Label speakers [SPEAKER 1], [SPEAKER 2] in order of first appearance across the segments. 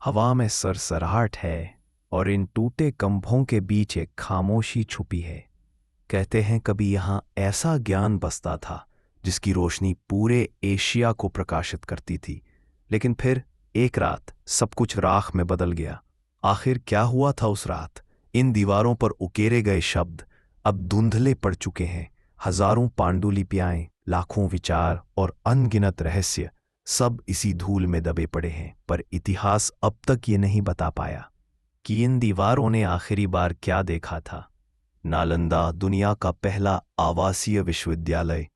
[SPEAKER 1] हवा में सरसराहट है और इन टूटे कंभों के बीच एक खामोशी छुपी है। कहते हैं कभी यहाँ ऐसा ज्ञान बसता था जिसकी रोशनी पूरे एशिया को प्रकाशित करती थी। लेकिन फिर एक रात सब कुछ राख में बदल गया। आखिर क्या हुआ था उस रात? इन दीवारों पर उकेरे गए शब्द अब धुंधले पड़ चुके हैं। हजारों पांडुलिपियां, लाखों विचार और अनगिनत रहस्य सब इसी धूल में दबे पड़े हैं। पर इतिहास अब तक ये नहीं बता पाया कि इन दीवारों ने आखिरी बार क्या देखा था। नालंदा दुनिया का पहला आवासीय विश्वविद्यालय,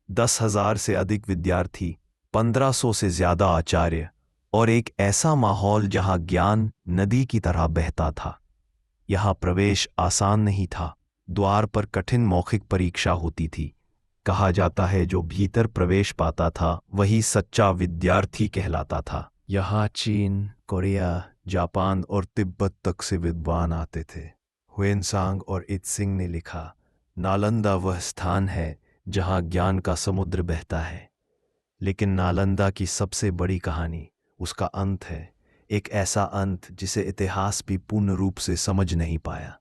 [SPEAKER 1] 10,000 से अधिक विद्यार्थी, 1500 से ज्यादा आचार्य और एक ऐसा माहौल जहां ज्ञान नदी की तरह बहता था। यहां प्रवेश आसान नहीं था। द्वार पर कठिन मौखिक परीक्षा होती थी। कहा जाता है जो भीतर प्रवेश पाता था वही सच्चा विद्यार्थी कहलाता था। यहाँ चीन, कोरिया, जापान और तिब्बत तक से विद्वान आते थे। हुएनसांग और इत्सिंग ने लिखा, नालंदा वह स्थान है जहाँ ज्ञान का समुद्र बहता है। लेकिन नालंदा की सबसे बड़ी कहानी उसका अंत है। एक ऐसा अंत जिसे इतिहास भी पूर्ण रूप से समझ नहीं पाया।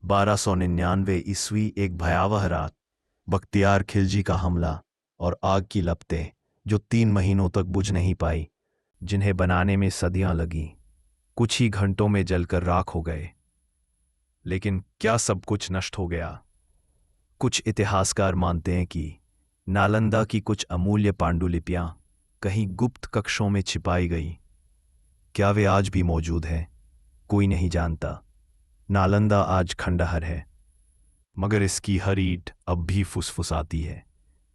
[SPEAKER 1] 1299 ईस्वी, एक भयावह रात, बख्तियार खिलजी का हमला और आग की लपटें जो 3 महीनों तक बुझ नहीं पाई, जिन्हें बनाने में सदियां लगीं, कुछ ही घंटों में जलकर राख हो गए। लेकिन क्या सब कुछ नष्ट हो गया? कुछ इतिहासकार मानते हैं कि नालंदा की कुछ अमूल्य पांडुलिपियां कहीं गुप्त कक्षों में छिपाई गई। क्या वे आज भी मौजूद हैं? कोई नहीं जानता। नालंदा आज खंडहर है, मगर इसकी हर ईंट अब भी फुसफुसाती है।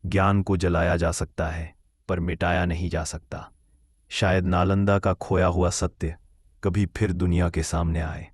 [SPEAKER 1] ज्ञान को जलाया जा सकता है पर मिटाया नहीं जा सकता। शायद नालंदा का खोया हुआ सत्य कभी फिर दुनिया के सामने आए।